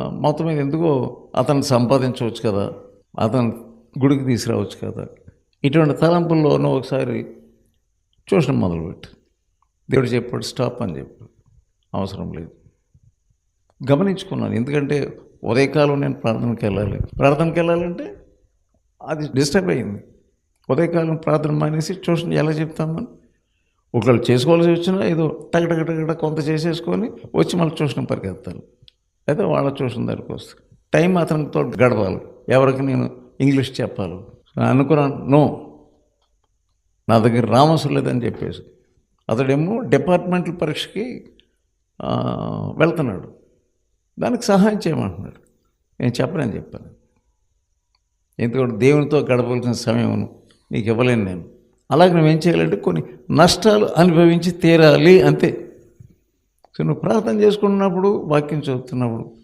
మొత్తం మీద ఎందుకో అతన్ని సంపాదించవచ్చు కదా, అతను గుడికి తీసుకురావచ్చు కదా, ఇటువంటి తలంపుల్లోనూ ఒకసారి ట్యూషన్ మొదలుపెట్టి దేవుడు చెప్పాడు స్టాప్ అని చెప్పాడు. అవసరం లేదు. గమనించుకున్నాను. ఎందుకంటే ఉదయకాలం నేను ప్రార్థనకి వెళ్ళాలంటే అది డిస్టర్బ్ అయింది. ఉదయకాలం ప్రార్థన మానేసి ట్యూషన్ ఎలా చెప్తాను మనం? ఒకళ్ళు చేసుకోవాల్సి వచ్చినా ఏదో టగటగటగట కొంత చేసేసుకొని వచ్చి మళ్ళీ ట్యూషన్ పరిగెత్తాలి. అయితే వాళ్ళ ట్యూషన్ దగ్గరికి వస్తాను. టైం అతనితో గడపాలి. ఎవరికి నేను ఇంగ్లీష్ చెప్పాలి అనుకున్నాను. నో, నా దగ్గర రామసం లేదని చెప్పేసి అతడేమో డిపార్ట్మెంటల్ పరీక్షకి వెళ్తున్నాడు. దానికి సహాయం చేయమంటున్నాడు. నేను చెప్పనని చెప్పాను. ఎందుకంటే దేవునితో గడపవలసిన సమయం నీకు ఇవ్వలేను నేను. అలాగే నువ్వేం చేయాలంటే కొన్ని నష్టాలు అనుభవించి తీరాలి అంతే. సో నువ్వు ప్రార్థన చేసుకున్నప్పుడు, వాక్యం చదువుతున్నప్పుడు